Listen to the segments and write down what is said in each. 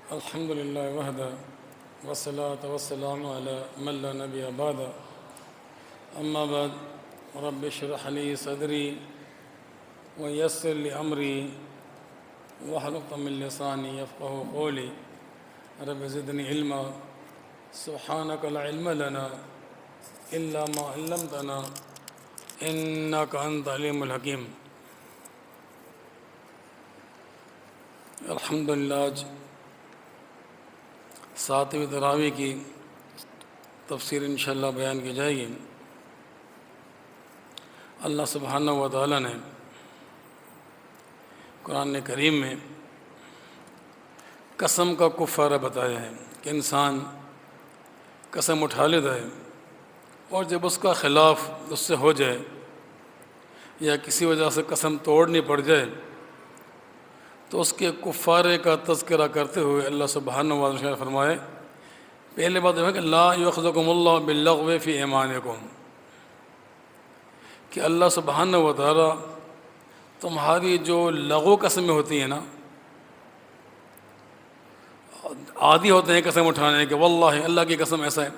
الحمد لله وحده والصلاة والسلام على من لا نبي بعده أما بعد رب اشرح لي صدري ويسر لي أمري واحلل عقدة من لساني يفقهوا قولي رب زدني علما سبحانك لا علم لنا إلا ما علمتنا إنك أنت العليم الحكيم. الحمدللہ آج ساتویں تراویح کی تفسیر انشاءاللہ بیان کی جائے گی. اللہ سبحانہ و تعالیٰ نے قرآن کریم میں قسم کا کفارہ بتایا ہے کہ انسان قسم اٹھا لیتا ہے اور جب اس کا خلاف اس سے ہو جائے یا کسی وجہ سے قسم توڑنی پڑ جائے تو اس کے کفارے کا تذکرہ کرتے ہوئے اللہ سبحانہ و تعالیٰ نے فرمائے، پہلے بات یہ ہے کہ لا یؤاخذکم اللہ باللغو فی ایمانکم، کہ اللہ سبحانہ و تعالیٰ تمہاری جو لغو قسمیں ہوتی ہیں نا، عادی ہوتے ہیں قسم اٹھانے کے، واللہ اللہ کی قسم ایسا ہے،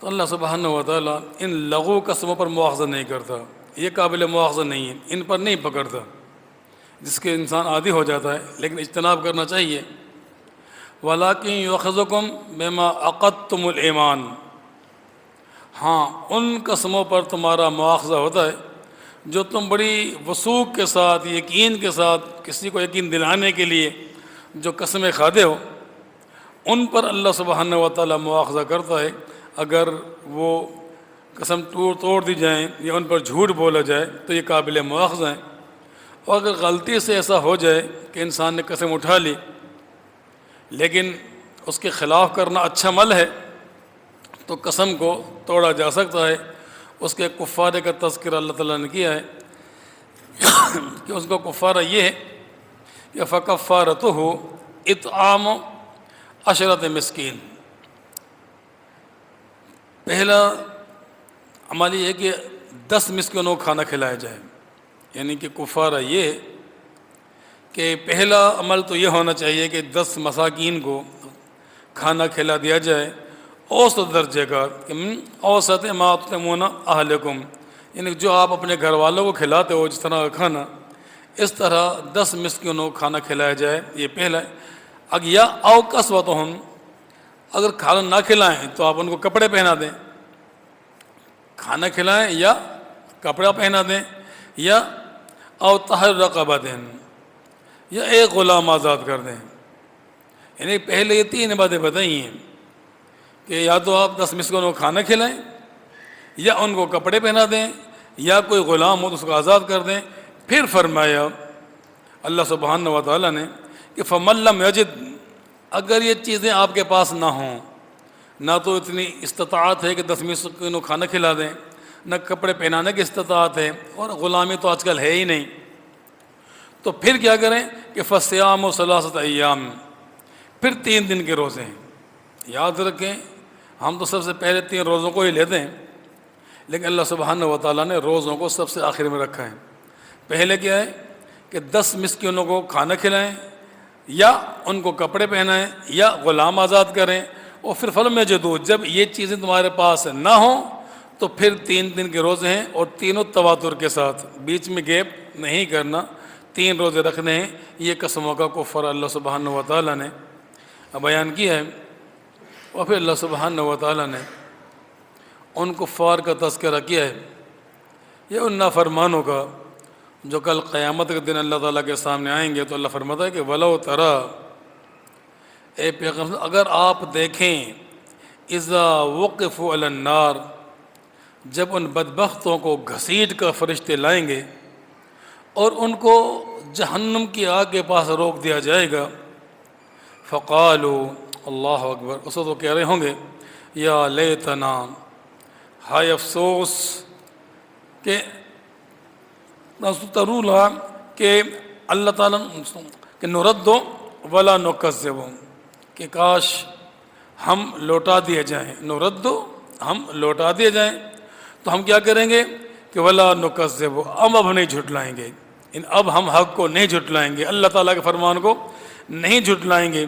تو اللہ سبحانہ و تعالیٰ ان لغو قسموں پر مواخذہ نہیں کرتا، یہ قابل مواخذہ نہیں ہے، ان پر نہیں پکڑتا، جس کے انسان عادی ہو جاتا ہے، لیکن اجتناب کرنا چاہیے. وَلَٰكِن يُؤَخِذُكُم بِمَا عَقَدتُّمُ الْإِيمَانَ، ہاں ان قسموں پر تمہارا مواخذہ ہوتا ہے جو تم بڑی وثوق کے ساتھ، یقین کے ساتھ، کسی کو یقین دلانے کے لیے جو قسمیں کھاتے ہو، ان پر اللہ سبحانہ و تعالیٰ مواخذہ کرتا ہے. اگر وہ قسم توڑ دی جائیں یا ان پر جھوٹ بولا جائے تو یہ قابل مواخذہ ہیں. اور اگر غلطی سے ایسا ہو جائے کہ انسان نے قسم اٹھا لی لیکن اس کے خلاف کرنا اچھا عمل ہے تو قسم کو توڑا جا سکتا ہے. اس کے کفارے کا تذکرہ اللہ تعالیٰ نے کیا ہے کہ اس کو کفارہ یہ ہے کہ فَكَفَّارَتُهُ اطعام 10 مسکین. پہلا عمل یہ ہے کہ 10 مسکینوں کو کھانا کھلایا جائے، یعنی کہ کفارہ یہ ہے کہ پہلا عمل تو یہ ہونا چاہیے کہ 10 مساکین کو کھانا کھلا دیا جائے اوسط درجے کا، اوسط ما تطعمون اہلکم، یعنی جو آپ اپنے گھر والوں کو کھلاتے ہو جس طرح کا کھانا، اس طرح 10 مسکینوں کو کھانا کھلایا جائے. یہ پہلا ہے. یا او کسوتہم، اگر کھانا نہ کھلائیں تو آپ ان کو کپڑے پہنا دیں، کھانا کھلائیں یا کپڑا پہنا دیں، یا او تحریر رقبۃ، یا ایک غلام آزاد کر دیں. یعنی پہلے یہ 3 باتیں بتائی ہیں کہ یا تو آپ 10 مسکینوں کو کھانا کھلائیں، یا ان کو کپڑے پہنا دیں، یا کوئی غلام ہو تو اس کو آزاد کر دیں. پھر فرمایا اللہ سبحانہ و تعالیٰ نے کہ فَمَن لَّمْ يَجِدْ، اگر یہ چیزیں آپ کے پاس نہ ہوں، نہ تو اتنی استطاعت ہے کہ 10 مسکینوں کو کھانا کھلا دیں، نہ کپڑے پہنانے کی استطاعت ہے، اور غلامی تو آج کل ہے ہی نہیں، تو پھر کیا کریں کہ فَصِيَامُ 3 ایام، پھر 3 دن کے روزے ہیں. یاد رکھیں ہم تو سب سے پہلے 3 روزوں کو ہی لیتے ہیں، لیکن اللہ سبحانہ و تعالیٰ نے روزوں کو سب سے آخر میں رکھا ہے. پہلے کیا ہے کہ 10 مسکینوں کو کھانا کھلائیں، یا ان کو کپڑے پہنائیں، یا غلام آزاد کریں. اور پھر فلم یجدوا، جب یہ چیزیں تمہارے پاس نہ ہوں تو پھر 3 دن کے روزے ہیں، اور تینوں تواتر کے ساتھ، بیچ میں گیپ نہیں کرنا، 3 روزے رکھنے ہیں. یہ قسموں کا کفارہ اللہ سبحانہ و تعالیٰ نے بیان کیا ہے. اور پھر اللہ سبحانہ و تعالیٰ نے ان کفار کا تذکرہ کیا ہے، یہ ان نافرمانوں کا جو کل قیامت کے دن اللہ تعالیٰ کے سامنے آئیں گے. تو اللہ فرماتا ہے کہ وَلَوْ تَرَىٰ، اے پیغمبر اگر آپ دیکھیں، اِذَا وُقِفُوا عَلَى النَّارِ، جب ان بدبختوں کو گھسیٹ کر فرشتے لائیں گے اور ان کو جہنم کی آگ کے پاس روک دیا جائے گا، فقالوا، اللہ اکبر، اس وقت وہ کہہ رہے ہوں گے یا لیتنا، ہائے افسوس، کہ ترولا، کہ اللہ تعالیٰ کہ نردو ولا نکذب، کہ کاش ہم لوٹا دیے جائیں، نردو، ہم لوٹا دیے جائیں، تو ہم کیا کریں گے کہ ولا نکذب، اب نہیں جھٹلائیں گے، اب ہم حق کو نہیں جھٹلائیں گے، اللہ تعالیٰ کے فرمان کو نہیں جھٹلائیں گے.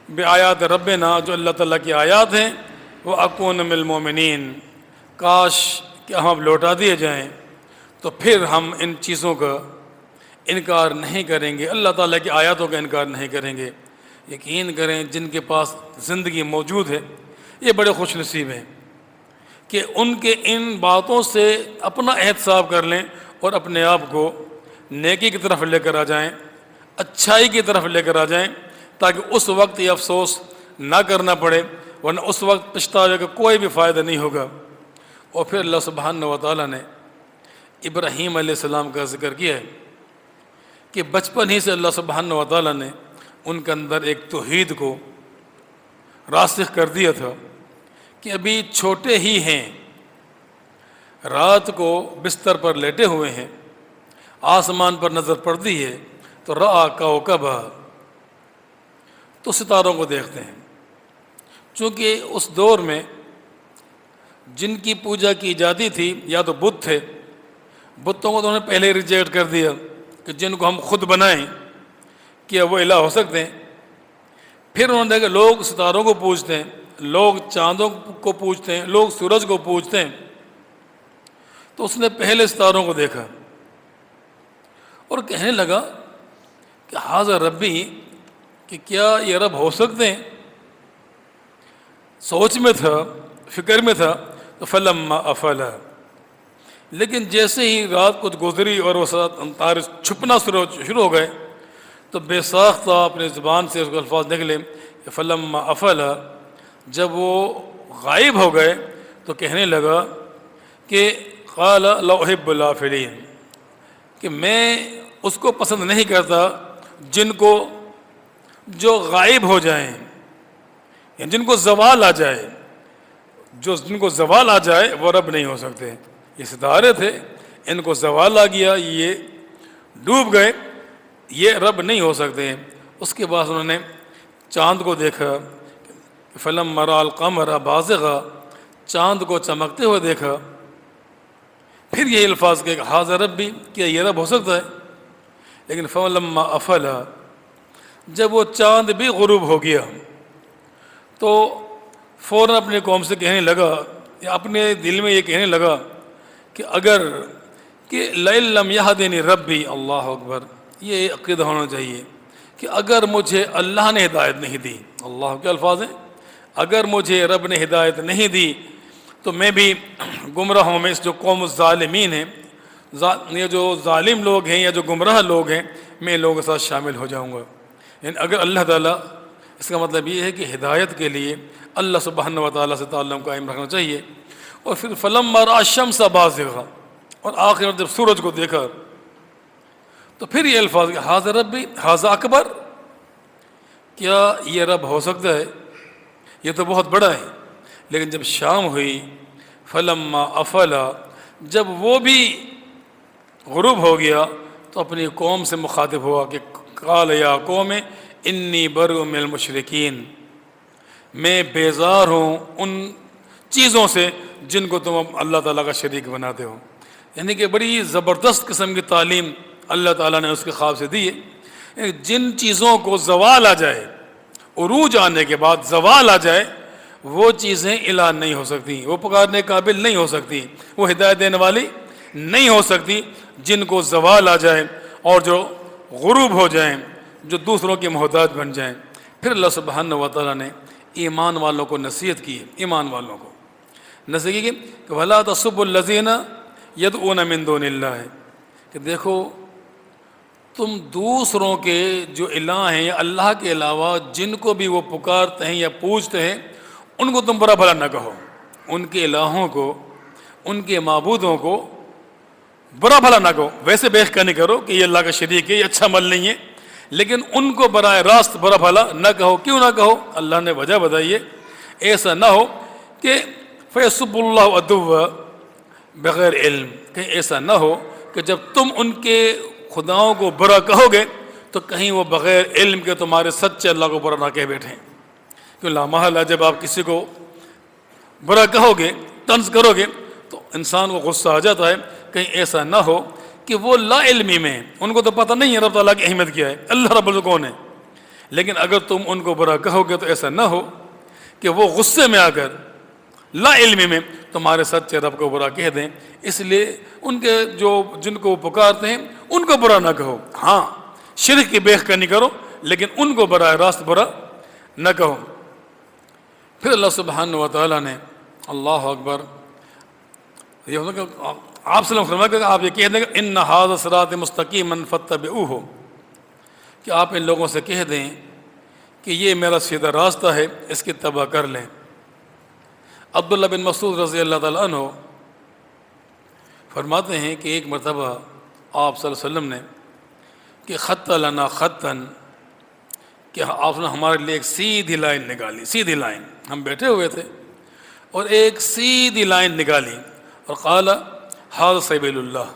بآیات ربنا، جو اللہ تعالیٰ کی آیات ہیں، وہ اکون من المؤمنین، کاش کہ ہم اب لوٹا دیے جائیں تو پھر ہم ان چیزوں کا انکار نہیں کریں گے، اللہ تعالیٰ کی آیاتوں کا انکار نہیں کریں گے۔ یقین کریں جن کے پاس زندگی موجود ہے یہ بڑے خوش نصیب ہیں کہ ان کے ان باتوں سے اپنا احتساب کر لیں اور اپنے آپ کو نیکی کی طرف لے کر آ جائیں، اچھائی کی طرف لے کر آ جائیں، تاکہ اس وقت یہ افسوس نہ کرنا پڑے، ورنہ اس وقت پچھتاوے کا کوئی بھی فائدہ نہیں ہوگا۔ اور پھر اللہ سبحانہ و تعالیٰ نے ابراہیم علیہ السلام کا ذکر کیا ہے کہ بچپن ہی سے اللہ سبحانہ و تعالیٰ نے ان کے اندر ایک توحید کو راسخ کر دیا تھا کہ ابھی چھوٹے ہی ہیں، رات کو بستر پر لیٹے ہوئے ہیں، آسمان پر نظر پڑتی ہے تو رأى کوكبا، تو ستاروں کو دیکھتے ہیں۔ چونکہ اس دور میں جن کی پوجا کی جاتی تھی یا تو بت تھے، بتوں کو تو انہوں نے پہلے ہی ریجیکٹ کر دیا کہ جن کو ہم خود بنائیں کیا وہ الہ ہو سکتے ہیں۔ پھر انہوں نے دیکھا لوگ ستاروں کو پوجتے ہیں، لوگ چاندوں کو پوجتے ہیں، لوگ سورج کو پوجتے ہیں، تو اس نے پہلے ستاروں کو دیکھا اور کہنے لگا کہ ھذا ربی، کہ کیا یہ رب ہو سکتے ہیں؟ سوچ میں تھا، فکر میں تھا، تو فلما افلا، لیکن جیسے ہی رات کچھ گزری اور وہ تارے چھپنا شروع ہو گئے تو بے ساختہ اپنے زبان سے اس کے الفاظ نکلے کہ فلما افلا، جب وہ غائب ہو گئے تو کہنے لگا کہ قال لا احب الافلین، کہ میں اس کو پسند نہیں کرتا جن کو جو غائب ہو جائیں، یعنی جن کو زوال آ جائے، جن کو زوال آ جائے وہ رب نہیں ہو سکتے۔ یہ ستارے تھے، ان کو زوال آ گیا، یہ ڈوب گئے، یہ رب نہیں ہو سکتے۔ اس کے بعد انہوں نے چاند کو دیکھا، فلما رأى القمر بازغا، چاند کو چمکتے ہوئے دیکھا، پھر یہ الفاظ کہ ھذا ربی، کیا یہ رب ہو سکتا ہے؟ لیکن فلما افلا، جب وہ چاند بھی غروب ہو گیا تو فوراً اپنے قوم سے کہنے لگا، یا اپنے دل میں یہ کہنے لگا کہ اگر کہ لئن لم یہدنی ربی، اللہ اکبر، یہ عقیدہ ہونا چاہیے کہ اگر مجھے اللہ نے ہدایت نہیں دی، اللہ کے الفاظ ہیں، اگر مجھے رب نے ہدایت نہیں دی تو میں بھی گمراہوں میں، اس جو قوم الظالمین ہیں، یہ جو ظالم لوگ ہیں یا جو گمراہ لوگ ہیں، میں لوگوں کے ساتھ شامل ہو جاؤں گا۔ یعنی اگر اللہ تعالیٰ، اس کا مطلب یہ ہے کہ ہدایت کے لیے اللہ سبحانہ و تعالیٰ سے تعلق قائم رکھنا چاہیے۔ اور پھر فلما رأى الشمس بازغا، اور آخر میں جب سورج کو دیکھا تو پھر یہ الفاظ کہ ھذا ربی ھذا اکبر، کیا یہ رب ہو سکتا ہے؟ یہ تو بہت بڑا ہے۔ لیکن جب شام ہوئی، فلما افلا، جب وہ بھی غروب ہو گیا تو اپنی قوم سے مخاطب ہوا کہ قال یا قوم انی برء من المشرکین، میں بیزار ہوں ان چیزوں سے جن کو تم اللہ تعالیٰ کا شریک بناتے ہو۔ یعنی کہ بڑی زبردست قسم کی تعلیم اللہ تعالیٰ نے اس کے خواب سے دی ہے۔ یعنی جن چیزوں کو زوال آ جائے، عروج آنے کے بعد زوال آ جائے، وہ چیزیں الہ نہیں ہو سکتی، وہ پکارنے قابل نہیں ہو سکتی، وہ ہدایت دینے والی نہیں ہو سکتی، جن کو زوال آ جائے اور جو غروب ہو جائیں، جو دوسروں کے محتاج بن جائیں۔ پھر اللہ سبحانہ و تعالیٰ نے ایمان والوں کو نصیحت کی ہے، ایمان والوں کو نصیحت کی کہ وَلَا تَسُبُّوا الَّذِينَ يَدْعُونَ مِن دُونِ اللَّهِ، کہ دیکھو تم دوسروں کے جو الہ ہیں یا اللہ کے علاوہ جن کو بھی وہ پکارتے ہیں یا پوجتے ہیں، ان کو تم برا بھلا نہ کہو، ان کے الہوں کو، ان کے معبودوں کو برا بھلا نہ کہو۔ ویسے بے نہیں کرو کہ یہ اللہ کا شریک ہے، یہ اچھا عمل نہیں ہے، لیکن ان کو براہ راست برا بھلا نہ کہو۔ کیوں نہ کہو؟ اللہ نے وجہ بتائی ہے، ایسا نہ ہو کہ فَيَسُبُّ اللَّهُ عَدُوًّا بغیر علم، کہیں ایسا نہ ہو کہ جب تم ان کے خداؤں کو برا کہو گے تو کہیں وہ بغیر علم کے تمہارے سچے اللہ کو برا نہ کہہ بیٹھیں۔ کیوں لامحالہ جب آپ کسی کو برا کہو گے، طنز کرو گے، تو انسان کو غصہ آ جاتا ہے۔ کہیں ایسا نہ ہو کہ وہ لا علمی میں، ان کو تو پتہ نہیں ہے رب تعالیٰ کی اہمیت کیا ہے، اللہ رب العزت کون ہے، لیکن اگر تم ان کو برا کہو گے تو ایسا نہ ہو کہ وہ غصے میں آ کر لا علمی میں تمہارے سچے رب کو برا کہہ دیں. اس لیے ان کے جن کو وہ پکارتے ہیں ان کو برا نہ کہو. ہاں شرک کی بیخ کنی کرو لیکن ان کو براہ راست برا نہ کہو. پھر اللہ سبحانہ و تعالیٰ نے اللہ اکبر یہ ہوتا کہ آپ صلی اللہ علیہ وسلم کہ آپ یہ کہہ دیں کہ ان ھذا صراط مستقیما فاتبعوہ، کہ آپ ان لوگوں سے کہہ دیں کہ یہ میرا سیدھا راستہ ہے، اس کی اتباع کر لیں. عبداللہ بن مسعود رضی اللہ تعالیٰ عنہ فرماتے ہیں کہ ایک مرتبہ آپ صلی اللہ علیہ وسلم نے کہ خط لنا خطن، کہ آپ نے ہمارے لیے ایک سیدھی لائن نکالی. سیدھی لائن، ہم بیٹھے ہوئے تھے اور ایک سیدھی لائن نکالی اور قال ھذا سبیل اللہ،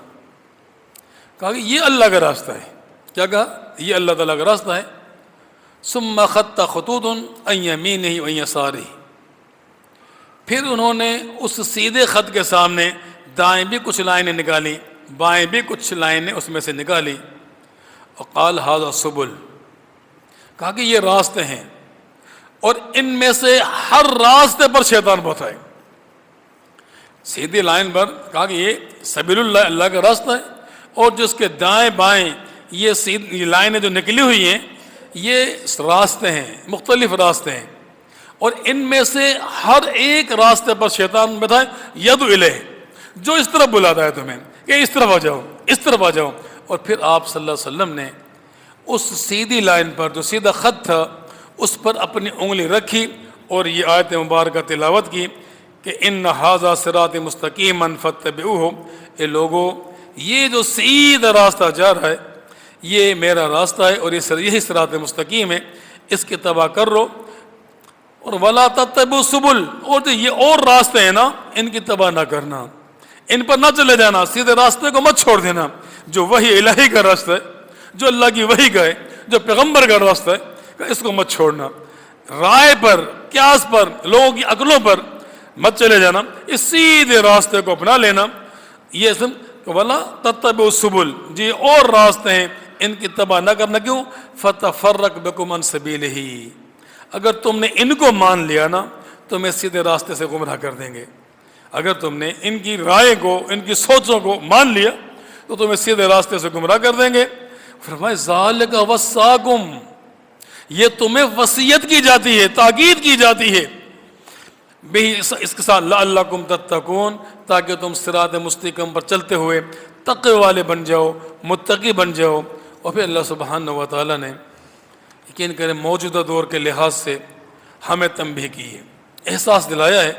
کہا کہ یہ اللہ کا راستہ ہے. کیا کہا؟ یہ اللہ تعالیٰ کا راستہ ہے. ثم خط خطوط عن یمینہ وعن یسارہ، پھر انہوں نے اس سیدھے خط کے سامنے دائیں بھی کچھ لائنیں نکالی، بائیں بھی کچھ لائنیں اس میں سے نکالی. وقال ھذا سبل، کہا کہ یہ راستے ہیں اور ان میں سے ہر راستے پر شیطان بہت آئے. سیدھی لائن پر کہا کہ یہ سبیل اللہ، اللہ کا راستہ ہے، اور جو اس کے دائیں بائیں یہ لائنیں جو نکلی ہوئی ہیں یہ راستے ہیں، مختلف راستے ہیں، اور ان میں سے ہر ایک راستے پر شیطان بتائے ید الیہ، جو اس طرف بلاتا ہے تمہیں کہ اس طرف آ جاؤ، اس طرف آ جاؤ. اور پھر آپ صلی اللہ علیہ وسلم نے اس سیدھی لائن پر جو سیدھا خط تھا اس پر اپنی انگلی رکھی اور یہ آیت مبارکہ تلاوت کی کہ ان ھذا صراط مستقیما فاتبعوہ، اے لوگو یہ جو سیدھا راستہ جا رہا ہے یہ میرا راستہ ہے اور یہی صراط مستقیم ہے، اس کی اتباع کر لو. اور ولا تتبعوا السبل، اور جو یہ اور راستے ہیں نا ان کی اتباع نہ کرنا، ان پر نہ چلے جانا، سیدھے راستے کو مت چھوڑ دینا جو وحی الہی کا راستہ ہے، جو اللہ کی وحی کا ہے، جو پیغمبر کا راستہ ہے، اس کو مت چھوڑنا. رائے پر، قیاس پر، لوگوں کی عقلوں پر مت چلے جانا، اس سیدھے راستے کو اپنا لینا. یہ اسم ولا تتبعوا السبل، جی اور راستے ہیں ان کی اتباع نہ کرنا. کیوں؟ فتفرق بکم عن سبیلہ، اگر تم نے ان کو مان لیا نا تمہیں سیدھے راستے سے گمراہ کر دیں گے. اگر تم نے ان کی رائے کو، ان کی سوچوں کو مان لیا تو تمہیں سیدھے راستے سے گمراہ کر دیں گے. فرمائے ذالک وصاکم، یہ تمہیں وصیت کی جاتی ہے، تاکید کی جاتی ہے اس کے ساتھ لعلکم تتقون، تاکہ تم صراط مستقیم پر چلتے ہوئے تقوی والے بن جاؤ، متقی بن جاؤ. اور پھر اللہ سبحانہ و تعالیٰ نے یقین کریں موجودہ دور کے لحاظ سے ہمیں تنبیہ کی ہے، احساس دلایا ہے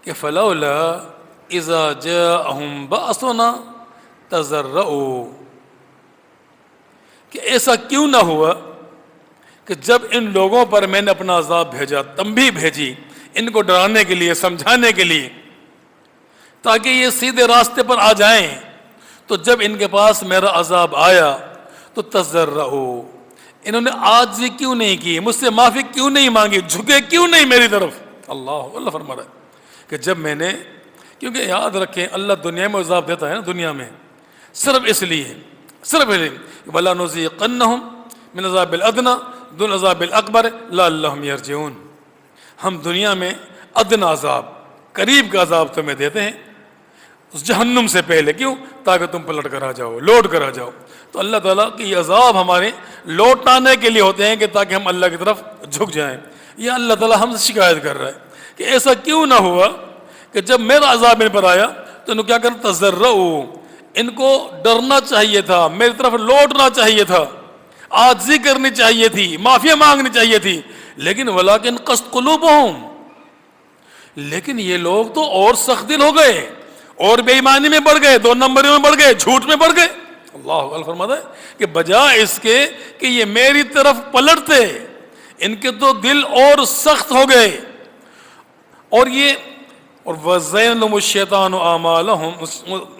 کہ فلولا اذا جاءہم بأسنا تضرعوا، کہ ایسا کیوں نہ ہوا کہ جب ان لوگوں پر میں نے اپنا عذاب بھیجا، تنبیہ بھیجی ان کو ڈرانے کے لیے، سمجھانے کے لیے، تاکہ یہ سیدھے راستے پر آ جائیں، تو جب ان کے پاس میرا عذاب آیا تو تضرعوا، انہوں نے عاجزی کیوں نہیں کی، مجھ سے معافی کیوں نہیں مانگی، جھکے کیوں نہیں میری طرف. اللہ فرما رہا ہے کہ جب میں نے، کیونکہ یاد رکھیں اللہ دنیا میں عذاب دیتا ہے نا، دنیا میں صرف اس لیے، صرف اس لیے وَلَنُذِيقَنَّهُمْ مِنْ عَذَابِ الْأَدْنَى دُونَ عَذَابِ الْأَكْبَرِ لَعَلَّهُمْ يَرْجِعُونَ، ہم دنیا میں ادنا عذاب، قریب کا عذاب تمہیں دیتے ہیں اس جہنم سے پہلے. کیوں؟ تاکہ تم پلٹ کر آ جاؤ، لوٹ کر آ جاؤ. تو اللہ تعالیٰ کی یہ عذاب ہمارے لوٹانے کے لیے ہوتے ہیں کہ تاکہ ہم اللہ کی طرف جھک جائیں. یہ اللہ تعالیٰ ہم سے شکایت کر رہا ہے کہ ایسا کیوں نہ ہوا کہ جب میرا عذاب ان پر آیا تو انہوں کیا کرنا، تضرعوا، ان کو ڈرنا چاہیے تھا، میری طرف لوٹنا چاہیے تھا، عاجزی کرنی چاہیے تھی، معافی مانگنی چاہیے تھی. لیکن ولیکن قست قلوبہم، لیکن یہ لوگ تو اور سخت دل ہو گئے اور بے ایمانی میں بڑھ گئے، 2 نمبری میں بڑھ گئے، جھوٹ میں بڑھ گئے. اللہ فرماتا ہے کہ بجائے اس کے کہ یہ میری طرف پلٹتے، ان کے تو دل اور سخت ہو گئے. اور یہ اور وَزَيَّنَ لَهُمُ الشَّيْطَانُ أَعْمَالَهُمْ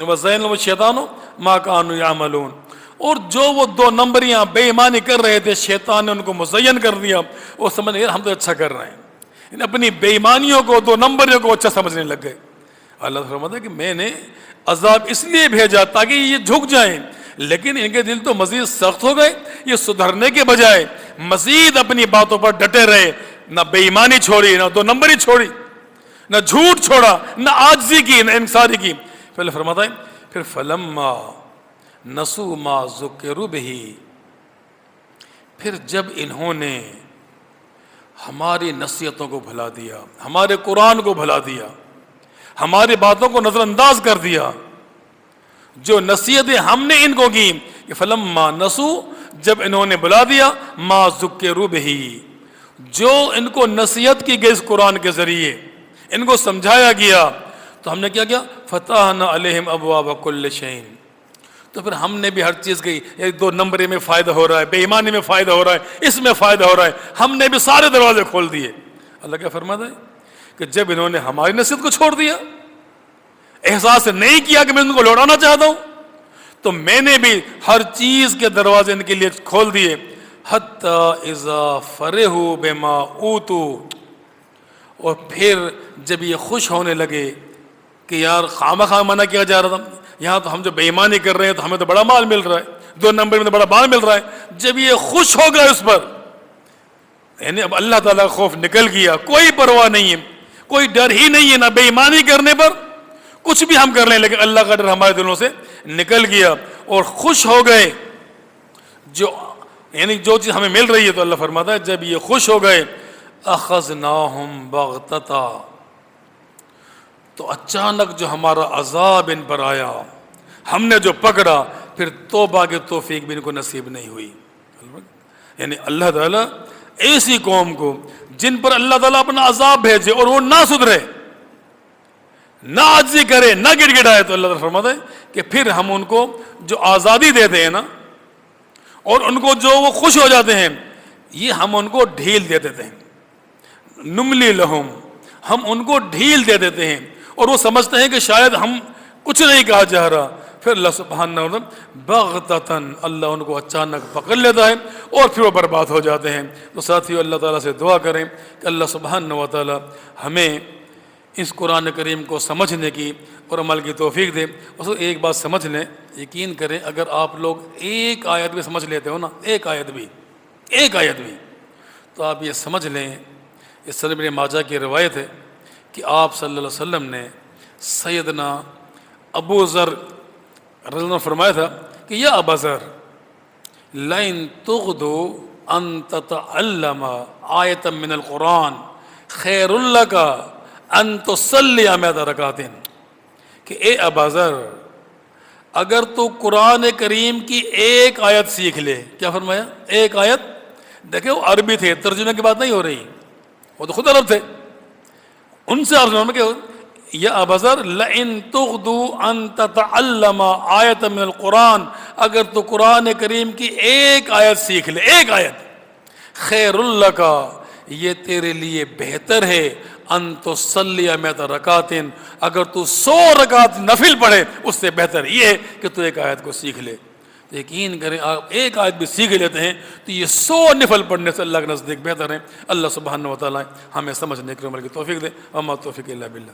وَزَيَّنَ لَهُمُ الشَّيْطَانُ مَا كَانُوا يَعْمَلُونَ، اور جو وہ 2 نمبریاں بے ایمانی کر رہے تھے شیطان نے ان کو مزین کر دیا. وہ سمجھ یار ہم تو اچھا کر رہے ہیں، اپنی بے ایمانیوں کو، 2 نمبریوں کو اچھا سمجھنے لگ گئے. اللہ فرماتا ہے کہ میں نے عذاب اس لیے بھیجا تاکہ یہ جھک جائیں، لیکن ان کے دل تو مزید سخت ہو گئے. یہ سدھرنے کے بجائے مزید اپنی باتوں پر ڈٹے رہے، نہ بے ایمانی چھوڑی، نہ دو نمبری چھوڑی، نہ جھوٹ چھوڑا، نہ عاجزی کی، نہ انکساری کی. پہلے فرماتا ہے پھر فلما نسوا ما ذکروا بہ، پھر جب انہوں نے ہماری نصیحتوں کو بھلا دیا، ہمارے قرآن کو بھلا دیا، ہماری باتوں کو نظر انداز کر دیا، جو نصیحتیں ہم نے ان کو کی، کہ فلما نسوا، جب انہوں نے بھلا دیا، ما ذکروا بہ، جو ان کو نصیحت کی گئی اس قرآن کے ذریعے، ان کو سمجھایا گیا، تو ہم نے کیا کیا؟ فتحنا علیہم ابواب کل شیء، تو پھر ہم نے بھی ہر چیز کی، ایک دو نمبری میں فائدہ ہو رہا ہے، بے ایمانی میں فائدہ ہو رہا ہے، اس میں فائدہ ہو رہا ہے، ہم نے بھی سارے دروازے کھول دیے. اللہ کیا فرماتا ہے کہ جب انہوں نے ہماری نصیحت کو چھوڑ دیا، احساس نہیں کیا کہ میں ان کو لوٹانا چاہتا ہوں، تو میں نے بھی ہر چیز کے دروازے ان کے لیے کھول دیے. حتی اذا فرحوا بما اوتوا، اور پھر جب یہ خوش ہونے لگے کہ یار خواہ منع کیا جا رہا تھا، یہاں تو ہم جو بے ایمانی کر رہے ہیں تو ہمیں تو بڑا مال مل رہا ہے، دو نمبر میں تو بڑا مال مل رہا ہے، جب یہ خوش ہو گئے اس پر، یعنی اب اللہ تعالیٰ کا خوف نکل گیا، کوئی پرواہ نہیں ہے، کوئی ڈر ہی نہیں ہے، نہ بے ایمانی کرنے پر، کچھ بھی ہم کر لیں لیکن اللہ کا ڈر ہمارے دلوں سے نکل گیا، اور خوش ہو گئے، یعنی جو چیز ہمیں مل رہی ہے. تو اللہ فرماتا ہے جب یہ خوش ہو گئے، اخذناہم بغتتا، تو اچانک جو ہمارا عذاب ان پر آیا، ہم نے جو پکڑا، پھر توبہ کی توفیق بھی ان کو نصیب نہیں ہوئی. یعنی اللہ تعالیٰ ایسی قوم کو جن پر اللہ تعالیٰ اپنا عذاب بھیجے اور وہ نہ سدھرے، نہ عاجزی کرے، نہ گڑ گڑائے، تو اللہ تعالیٰ فرماتا ہے کہ پھر ہم ان کو جو آزادی دیتے ہیں نا، اور ان کو جو وہ خوش ہو جاتے ہیں، یہ ہم ان کو ڈھیل دے دیتے ہیں. نملی لہم، ہم ان کو ڈھیل دے دیتے ہیں، اور وہ سمجھتے ہیں کہ شاید ہم کچھ نہیں کہا جا رہا، پھر اللہ سبحانہ و تعالیٰ بغتتاً، اللہ ان کو اچانک پکڑ لیتا ہے اور پھر وہ برباد ہو جاتے ہیں. تو ساتھیو اللہ تعالیٰ سے دعا کریں کہ اللہ سبحانہ و تعالیٰ ہمیں اس قرآن کریم کو سمجھنے کی اور عمل کی توفیق دے. اس ایک بات سمجھ لیں، یقین کریں، اگر آپ لوگ ایک آیت بھی سمجھ لیتے ہو نا، ایک آیت بھی، تو آپ یہ سمجھ لیں، اس سنن ابن ماجہ کی روایت ہے کہ آپ صلی اللہ علیہ وسلم نے سیدنا ابو ذر رضی اللہ عنہ فرمایا تھا کہ یا ابا ذر لئن تغدو ان تتعلم آیۃ من القرآن خیر لک ان تصلی 100 رکعت، کہ اے ابا ذر، اگر تو قرآن کریم کی ایک آیت سیکھ لے. کیا فرمایا؟ ایک آیت. دیکھیں وہ عربی تھے، ترجمے کی بات نہیں ہو رہی، وہ تو خود عرب تھے. ان سے عرض کہ یا ابا ذر لئن تغدو ان تتعلم آیۃ من القرآن، اگر تو قرآن کریم کی ایک آیت سیکھ لے، ایک آیت، خیر لک، یہ تیرے لیے بہتر ہے، ان تصلی 100 رکعت، اگر تو 100 رکعت نفل پڑھے اس سے بہتر یہ ہے کہ تو ایک آیت کو سیکھ لے. یقین کریں آپ ایک آیت بھی سیکھ لیتے ہیں تو یہ 100 نفل پڑھنے سے اللہ کے نزدیک بہتر ہے. اللہ سبحانہ و تعالیٰ ہمیں سمجھنے کی عمل کی توفیق دے. وما توفیق الا باللہ.